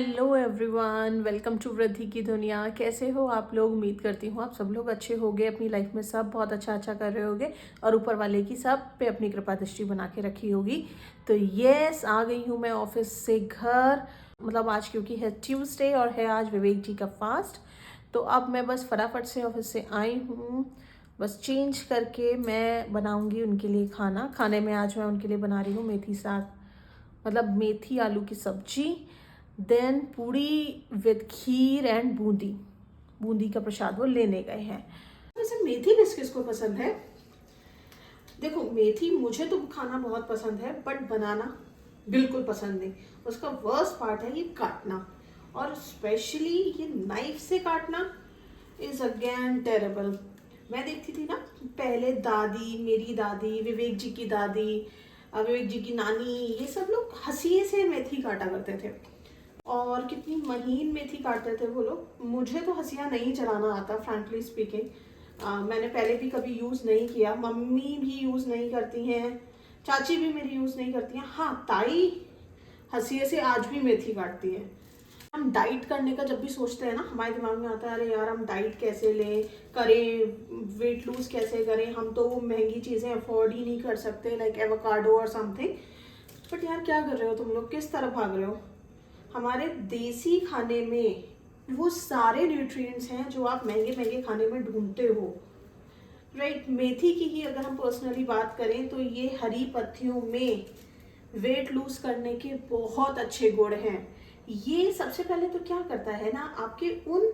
Hello everyone, welcome to वृद्धि की दुनिया। कैसे हो आप लोग? उम्मीद करती हूँ आप सब लोग अच्छे होंगे, अपनी लाइफ में सब बहुत अच्छा कर रहे होंगे और ऊपर वाले की सब पे अपनी कृपा दृष्टि बना के रखी होगी। तो यस, आ गई हूँ मैं ऑफिस से घर। मतलब आज क्योंकि है ट्यूसडे और है आज विवेक जी का फास्ट। तो अब मैं बस फटाफट से ऑफिस से आई हूँ, बस चेंज करके मैं बनाऊँगी उनके लिए खाना। खाने में आज मैं उनके लिए बना रही हूँ मेथी साग, मतलब मेथी आलू की सब्जी, then puri with kheer and boondi. बूंदी का प्रसाद वो लेने गए हैं। वैसे मेथी किस किस को पसंद है? देखो, मेथी मुझे तो खाना बहुत पसंद है, बट बनाना बिल्कुल पसंद नहीं। उसका वर्स्ट पार्ट है ये काटना, और स्पेशली ये नाइफ से काटना इज अगेन टेरेबल। मैं देखती थी ना पहले, दादी, मेरी दादी, विवेक जी की दादी, विवेक जी की नानी, ये सब लोग हंसिए से मेथी काटा करते थे और कितनी महीन मेथी काटते थे वो लोग। मुझे तो हंसिया नहीं चलाना आता, फ्रैंकली स्पीकिंग। मैंने पहले भी कभी यूज़ नहीं किया, मम्मी भी यूज़ नहीं करती हैं, चाची भी मेरी यूज़ नहीं करती हैं। हाँ, ताई हंसिए से आज भी मेथी काटती है। हम डाइट करने का जब भी सोचते हैं ना, हमारे दिमाग में आता है अरे यार हम डाइट कैसे लें, करें, वेट लूज कैसे करें, हम तो महंगी चीज़ें अफोर्ड ही नहीं कर सकते, लाइक एवोकाडो और समथिंग। बट यार क्या कर रहे हो तुम लोग, किस तरफ भाग रहे हो? हमारे देसी खाने में वो सारे न्यूट्रिएंट्स हैं जो आप महंगे महंगे खाने में ढूंढते हो, राइट? मेथी की ही अगर हम पर्सनली बात करें तो ये हरी पत्तियों में वेट लूज करने के बहुत अच्छे गुण हैं। ये सबसे पहले तो क्या करता है ना, आपके उन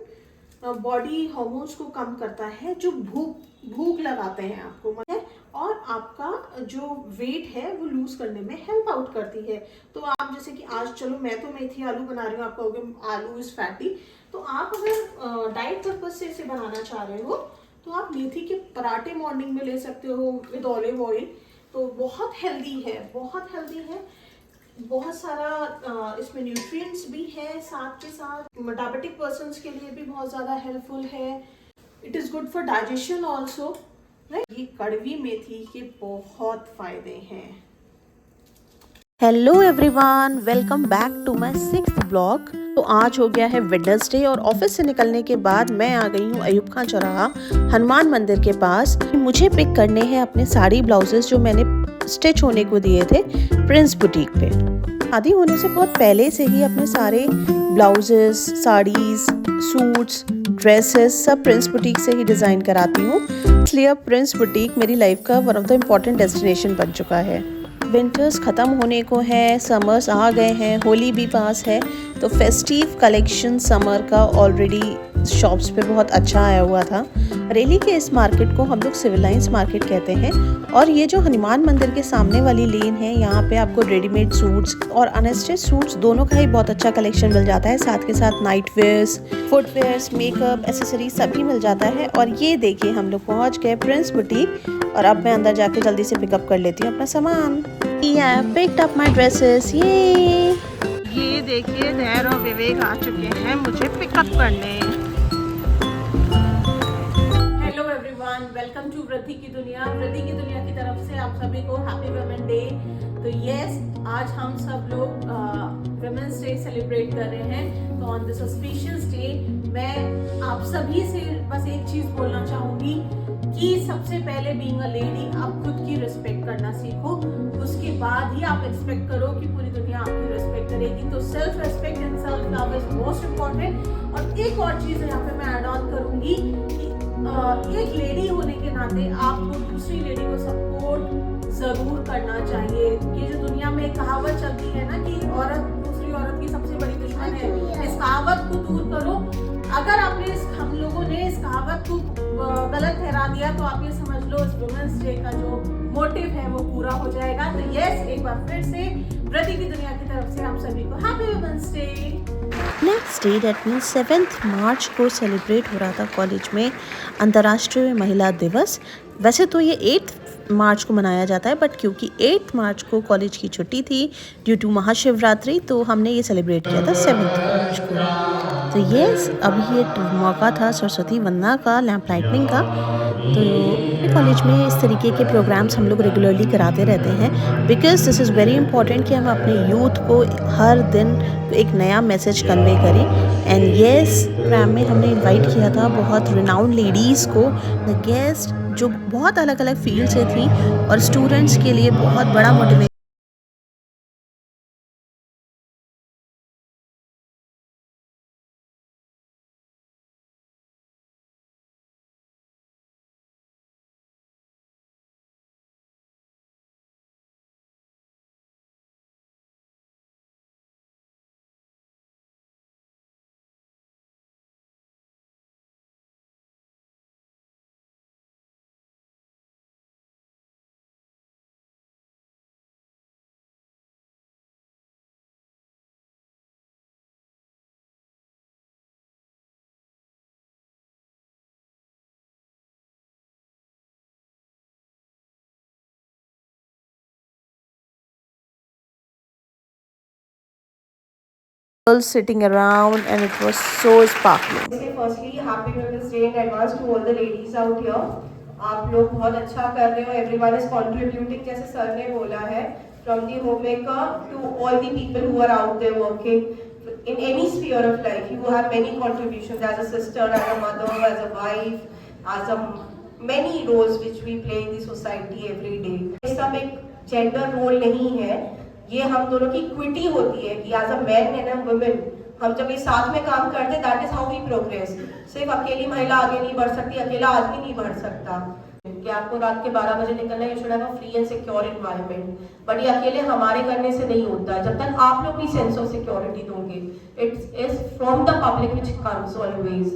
बॉडी हार्मोन्स को कम करता है जो भूख भूख लगाते हैं आपको, मतलब, और आपका जो वेट है वो लूज करने में हेल्प आउट करती है। तो आप जैसे कि आज, चलो मैं तो मेथी आलू बना रही हूँ, आप कहोगे आलू इज फैटी, तो आप अगर डाइट पर्पज से इसे बनाना चाह रहे हो तो आप मेथी के पराठे मॉर्निंग में ले सकते हो विद ऑलिव ऑयल। तो बहुत हेल्दी है, बहुत हेल्दी है। बहुत सारा इसमें न्यूट्रिएंट्स भी है, साथ के साथ डायबिटिक पर्सन्स के लिए भी बहुत ज़्यादा हेल्पफुल है। It is good for digestion also, right? ये कड़वी मेथी के बहुत फायदे हैं। Hello everyone, welcome back to my 6th blog. तो आज हो गया है वेडनेसडे और ऑफिस से निकलने के बाद मैं आ गई हूँ अयूब खान चौराहा हनुमान मंदिर के पास। मुझे पिक करने हैं अपने साड़ी ब्लाउजेस जो मैंने स्टिच होने को दिए थे प्रिंस बुटीक पे। शादी होने से बहुत पहले से ही अपने सारे ब्लाउजेस, साड़ीज, सूट्स, ड्रेसेस सब प्रिंस बुटीक से ही डिज़ाइन कराती हूँ, इसलिए अब प्रिंस बुटीक मेरी लाइफ का one of the important destination बन चुका है। विंटर्स ख़त्म होने को है, समर्स आ गए हैं, होली भी पास है, तो फेस्टिव कलेक्शन समर का ऑलरेडी शॉप्स पे बहुत अच्छा आया हुआ था। रेली के इस मार्केट को हम लोग सिविल लाइंस मार्केट कहते हैं, और ये जो हनुमान मंदिर के सामने वाली लेन है, यहाँ पे आपको रेडीमेड सूट्स और अनस्टिच सूट्स दोनों का ही बहुत अच्छा कलेक्शन मिल जाता है। साथ के साथ night wears, footwears, makeup, accessories सभी मिल जाता है। और ये देखिए हम लोग पहुँच गए प्रिंस बुटीक, और अब मैं अंदर जाके जल्दी से पिकअप कर लेती हूँ अपना सामान। Yeah, picked up my dresses. Yay! ये देखिए, धैर और विवेक आ चुके हैं मुझे पिकअप करने। हेलो एवरीवन, वेलकम टू वृद्धि की दुनिया। वृद्धि की दुनिया की तरफ से आप सभी को हैप्पी वुमेन डे। तो यस, आज हम सब लोग वुमेन्स डे सेलिब्रेट कर रहे हैं। तो ऑन दिस ऑस्पिशियस डे मैं आप सभी से बस एक चीज बोलना चाहूंगी कि सबसे पहले बीइंग अ लेडी आप खुद की रिस्पेक्ट करना सीखो, उसके बाद ही आप एक्सपेक्ट करो कि पूरी दुनिया आपकी रिस्पेक्ट करेगी। तो self respect and self love is most important. और एक और चीज यहाँ पे मैं ऐड ऑन करूंगी कि एक लेडी होने के नाते आपको दूसरी लेडी को सपोर्ट जरूर करना चाहिए। ये जो दुनिया में कहावत चलती है ना कि औरत दूसरी औरत की सबसे बड़ी दुश्मन है, इस कहावत को दूर करो। अगर आपने हम लोगों ने इस कहावत को गलत ठहरा दिया तो आप ये समझ लो इस वुमेन्स डे का जो मोटिव है वो पूरा हो जाएगा। तो यस, एक बार फिर से वृद्धि की दुनिया की तरफ से आप सभी को happy women's day. Next day that means 7th March को सेलिब्रेट हो रहा था कॉलेज में अंतर्राष्ट्रीय महिला दिवस। वैसे तो ये 8th मार्च को मनाया जाता है, बट क्योंकि 8 मार्च को कॉलेज की छुट्टी थी ड्यू टू महाशिवरात्रि, तो हमने ये सेलिब्रेट किया था 7 मार्च को। तो यस, अभी ये मौका था सरस्वती वंदना का, लैंप लाइटनिंग का। तो अपने कॉलेज में इस तरीके के प्रोग्राम्स हम लोग रेगुलरली कराते रहते हैं, because this is very important कि हम अपने यूथ को हर दिन एक नया मैसेज कन्वे करें। एंड येस, प्रोग्राम में हमने इनवाइट किया था बहुत रिनाउंड लेडीज़ को, द गेस्ट, जो बहुत अलग अलग फील्ड से थी और स्टूडेंट्स के लिए बहुत बड़ा motivation. Sitting around and it was so sparkling. Firstly, happy Women's Day in advance to all the ladies out here. आप लोग बहुत अच्छा कर रहे हो. Everyone is contributing, जैसे सर ने बोला है, from the homemaker to all the people who are out there working in any sphere of life. You have many contributions as a sister, as a mother, as a wife, as a many roles which we play in the society every day. ये सब एक gender role नहीं है, ये हम दोनों की equity होती है कि as a man and a women हम जब ये साथ में काम करते हैं, that is how we progress. सिर्फ अकेली महिला आगे नहीं बढ़ सकती, अकेला आदमी नहीं बढ़ सकता। कि आपको रात के 12 बजे निकलना है, you should have a free and secure environment, but ये अकेले हमारे करने से नहीं होता है। जब तक आप लोग भी सेंस ऑफ सिक्योरिटी दोगे, it is from the public which comes always.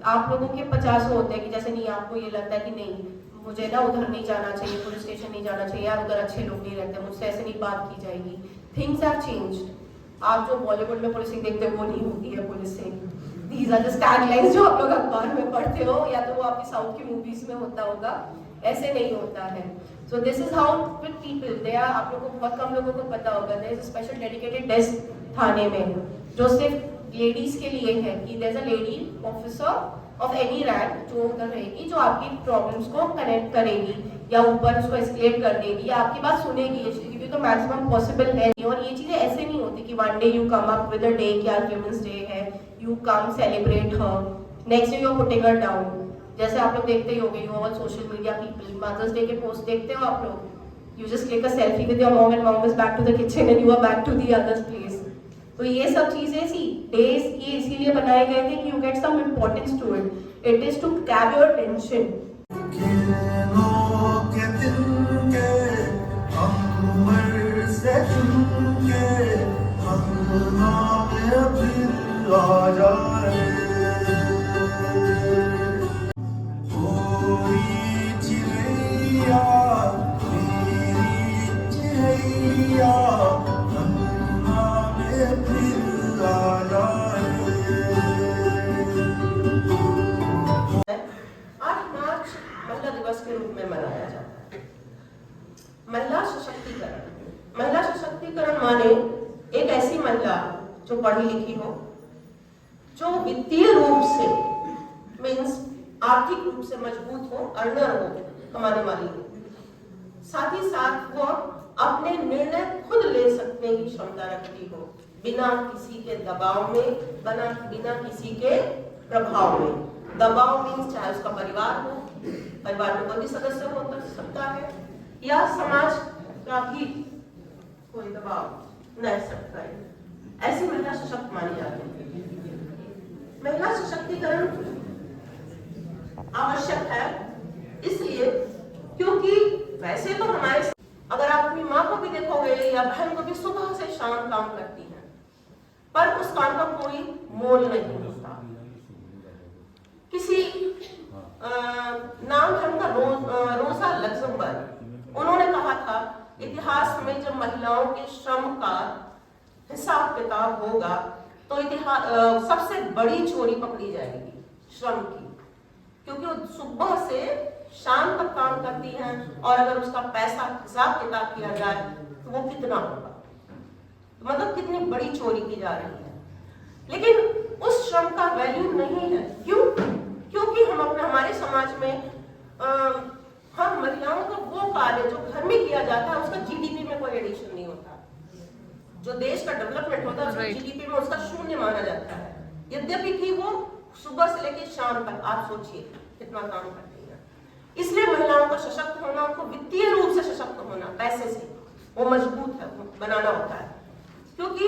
आप लोगों के 50 होते हैं कि जैसे नहीं, आपको ये लगता है कि नहीं मुझे ना उधर नहीं जाना चाहिए, पुलिस स्टेशन नहीं जाना चाहिए, यार उधर अच्छे लोग नहीं रहते, मुझसे ऐसे नहीं बात की जाएगी। Things have changed. आप जो बॉलीवुड में पुलिसिंग देखते हो वो नहीं होती है policing. These are the taglines जो आप लोग अखबार में पढ़ते हो, या तो वो आपकी साउथ की मूवीज में होता होगा, ऐसे नहीं होता है। So this is how with people they are. आप लोगों को बहुत कम लोगों को पता होगा, there is a special dedicated desk थाने में जो सिर्फ लेडीज के लिए है, कि there is a lady officer of any rank जो उधर रहेगी, जो आपकी प्रॉब्लम्स को कनेक्ट करेगी या ऊपर उसको एस्केलेट कर देगी या आपकी बात सुनेगी। ये तो मैक्सिमम पॉसिबल है, और ये चीजें ऐसे नहीं होती कि one day you come up with a day कि आज वुमेन्स डे है, you come celebrate her, next day you are putting her down. जैसे आप लोग देखते ही होंगे, you all social media people, mother's day के पोस्ट देखते हो आप लोग, you just click a selfie with your mom and mom is back to the kitchen and you are back to the other place. तो ये सब चीजें सी days ये इसीलिए बनाए गए थे कि you get some importance to it. It is to grab your attention. के रूप में मनाया जाता है। महिला सशक्तिकरण। महिला सशक्तिकरण माने एक ऐसी महिला जो पढ़ी लिखी हो, जो वित्तीय रूप से मीन्स आर्थिक रूप से मजबूत हो, अर्नर हो, कमाने वाली हो, साथ ही साथ वो अपने निर्णय खुद ले सकने की क्षमता रखती हो, बिना किसी के दबाव में, बिना किसी के प्रभाव में। दबाव मीन्स चाहे उसका परिवार हो, परिवार में कोई भी सदस्य हो सकता है, या समाज का भी कोई दबाव न सकता है, ऐसी महिला सशक्त मानी जाती है। महिला सशक्तिकरण आवश्यक है इसलिए क्योंकि वैसे तो हमारे, अगर आप अपनी माँ को भी देखोगे या बहन को भी, सुबह से शाम काम करती है, पर उस काम का कोई मोल नहीं होता। किसी नाम है उनका रोजा लग्जमबर्ग, उन्होंने कहा था इतिहास में जब महिलाओं के श्रम का हिसाब किताब होगा तो इतिहास सबसे बड़ी चोरी पकड़ी जाएगी श्रम की, क्योंकि वो सुबह से शाम तक काम करती हैं और अगर उसका पैसा हिसाब किताब किया जाए तो वो कितना होगा, मतलब कितनी बड़ी चोरी की जा रही है। लेकिन उस श्रम का वैल्यू नहीं है। क्यों? क्योंकि हमारे समाज में हम महिलाओं का वो कार्य जो घर में किया जाता है उसका जीडीपी में कोई एडिशन नहीं होता। जो देश का डेवलपमेंट होता है उसका जीडीपी में उसका शून्य माना जाता है, यद्यपि कि वो सुबह से लेकर शाम तक आप सोचिए कितना काम करती है। इसलिए महिलाओं का सशक्त होना, उनको वित्तीय रूप से सशक्त होना, पैसे से वो मजबूत है, बनाना होता है। क्योंकि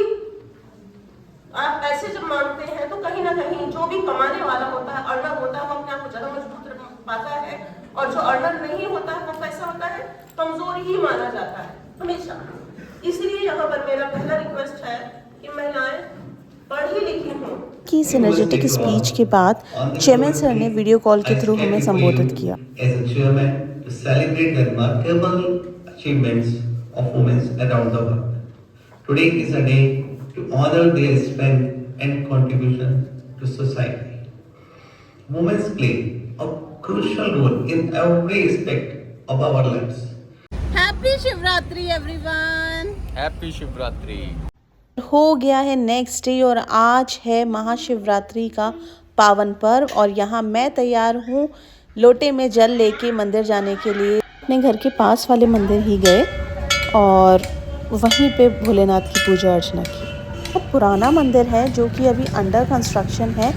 आप पैसे जब मांगते हैं तो कहीं ना कहीं जो भी कमाने वाला होता है, अर्नर होता है, वो अपने आप को ज्यादा मजबूत पाता है, और जो अर्नर नहीं होता है वो कैसा होता है, कमजोर ही माना जाता है हमेशा। इसलिए यहाँ पर मेरा पहला रिक्वेस्ट है कि महिलाएं पढ़ी लिखी हों। की सिनर्जेटिक स्पीच के बाद चेयरमैन सर ने वीडियो कॉल के थ्रू हमें संबोधित किया। As a chairman, to celebrate the remarkable achievements of women around the world. Today is a day to honor their strength and contribution to society. Women play a crucial role in every aspect of our lives. Happy Shivratri everyone. Happy Shivratri. हो गया है next day और आज है महाशिवरात्रि का पावन पर्व और यहाँ मैं तैयार हूँ लोटे में जल लेके मंदिर जाने के लिए। अपने घर के पास वाले मंदिर ही गए और वहीं पे भोलेनाथ की पूजा अर्चना की। बहुत पुराना मंदिर है जो कि अभी अंडर कंस्ट्रक्शन है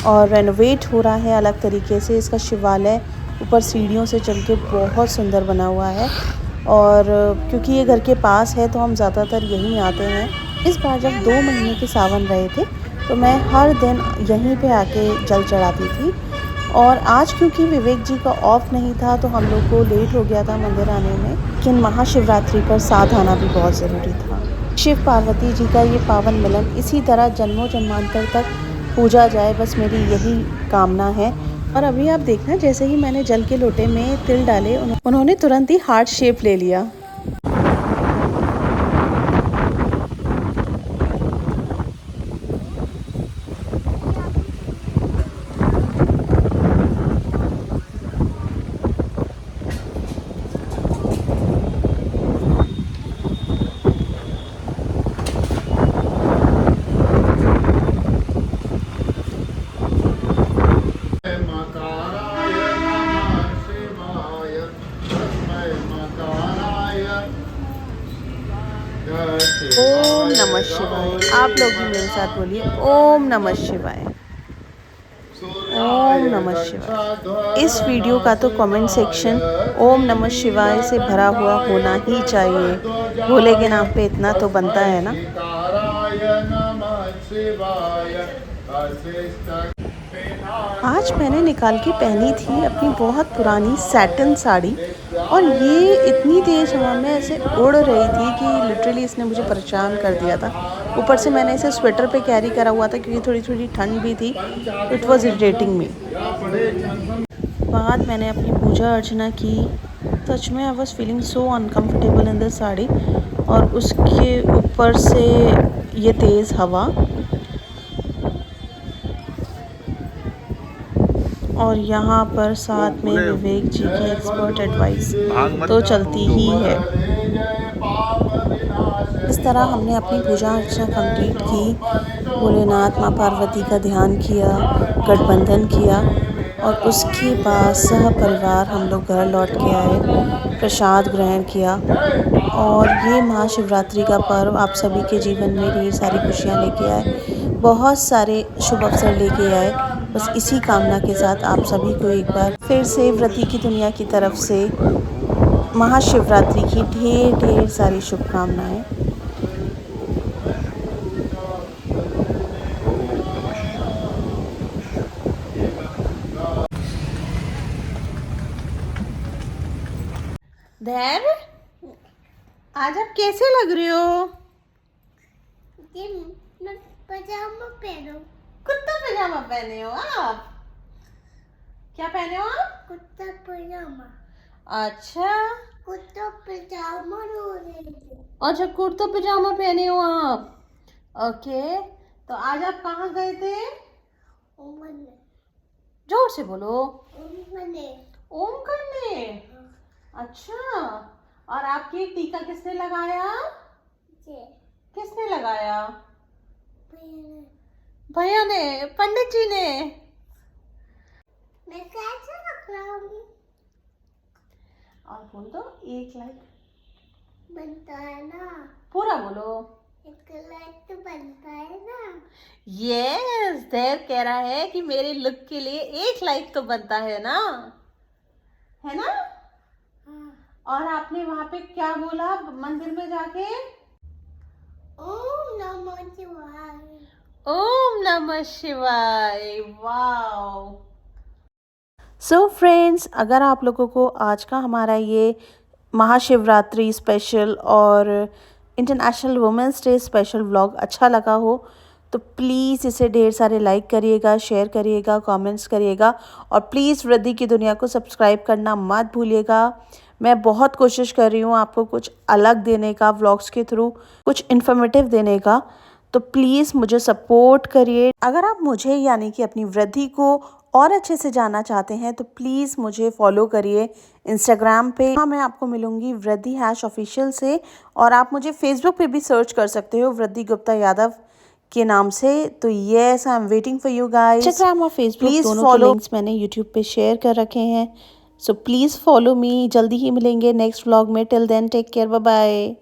और रेनोवेट हो रहा है अलग तरीके से। इसका शिवालय ऊपर सीढ़ियों से चल के बहुत सुंदर बना हुआ है और क्योंकि ये घर के पास है तो हम ज़्यादातर यहीं आते हैं। इस बार जब 2 महीने के सावन रहे थे तो मैं हर दिन यहीं पे आके जल चढ़ाती थी और आज क्योंकि विवेक जी का ऑफ नहीं था तो हम लोग को लेट हो गया था मंदिर आने में। लेकिन महाशिवरात्रि पर साथ आना भी बहुत ज़रूरी था। शिव पार्वती जी का ये पावन मिलन इसी तरह जन्मों जन्मांतर तक पूजा जाए, बस मेरी यही कामना है। और अभी आप देखना जैसे ही मैंने जल के लोटे में तिल डाले उन्होंने तुरंत ही हार्ट शेप ले लिया। ओम नमः शिवाय। आप लोग भी मेरे साथ बोलिए ओम नमः शिवाय, ओम नमः शिवाय। इस वीडियो का तो कमेंट सेक्शन ओम नमः शिवाय से भरा हुआ होना ही चाहिए। भोले के नाम पे इतना तो बनता है ना। आज मैंने निकाल के पहनी थी अपनी बहुत पुरानी सैटिन साड़ी और ये इतनी तेज़ हवा में ऐसे उड़ रही थी कि लिटरली इसने मुझे परेशान कर दिया था। ऊपर से मैंने इसे स्वेटर पे कैरी करा हुआ था क्योंकि थोड़ी थोड़ी ठंड भी थी। इट वाज इरिटेटिंग मी। बाद मैंने अपनी पूजा अर्चना की। सच में I was feeling so uncomfortable in this sari और उसके ऊपर से ये तेज़ हवा और यहाँ पर साथ में विवेक जी की एक्सपर्ट एडवाइस तो चलती ही है। इस तरह हमने अपनी पूजा अर्चना कंप्लीट की, भोलेनाथ माँ पार्वती का ध्यान किया, गठबंधन किया और उसके बाद सह परिवार हम लोग घर लौट के आए, प्रसाद ग्रहण किया। और ये महाशिवरात्रि का पर्व आप सभी के जीवन में ढेर सारी खुशियाँ लेके आए, बहुत सारे शुभ अवसर लेके आए। बस इसी कामना के साथ आप सभी को एक बार फिर से व्रती की दुनिया की तरफ से महाशिवरात्रि की ढेर ढेर सारी शुभकामनाएं। धैर, आज आप कैसे लग रहे हो? मैं पजामा पहनो। कुत्ता पजामा पहने हो आप? क्या पहने हो आप? कुत्ता पजामा। अच्छा, कुत्ता पजामा रो रहे थे। अच्छा कुर्ता पजामा पहने हो आप। ओके, तो आज आप कहाँ गए थे? ओमने। जोर से बोलो। ओमने। ओम करने। अच्छा, और आपकी टीका किसने लगाया? जे किसने लगाया? भैया भैया ने, पंडित जी ने। मैं कैसे रख रहा हूँ और बोल दो 1 लाइक। बनता है ना पूरा बोलो। एक लाइक तो बनता है ना यस, देव कह रहा है कि मेरे लुक के लिए 1 लाइक तो बनता है ना, है ना? हाँ और आपने वहां पे क्या बोला मंदिर में जाके? ओम नमः शिवाय ओम नमः शिवाय। वाओ। सो फ्रेंड्स, अगर आप लोगों को आज का हमारा ये महाशिवरात्रि स्पेशल और international women's day special vlog अच्छा लगा हो तो प्लीज़ इसे ढेर सारे लाइक करिएगा, शेयर करिएगा, कमेंट्स करिएगा और प्लीज़ वृद्धि की दुनिया को सब्सक्राइब करना मत भूलिएगा। मैं बहुत कोशिश कर रही हूँ आपको कुछ अलग देने का, व्लॉग्स के थ्रू कुछ इन्फॉर्मेटिव देने का, तो प्लीज़ मुझे सपोर्ट करिए। अगर आप मुझे यानी कि अपनी वृद्धि को और अच्छे से जानना चाहते हैं तो प्लीज़ मुझे फॉलो करिए इंस्टाग्राम पे। हाँ, मैं आपको मिलूंगी वृद्धि #ऑफिशियल से, और आप मुझे फेसबुक पे भी सर्च कर सकते हो वृद्धि गुप्ता यादव के नाम से। तो yes, I am waiting for you guys. Instagram और फेसबुक दोनों के लिंक्स मैंने यूट्यूब पे शेयर कर रखे हैं, सो प्लीज़ फॉलो मी। जल्दी ही मिलेंगे नेक्स्ट व्लॉग में। Till then take care, bye bye.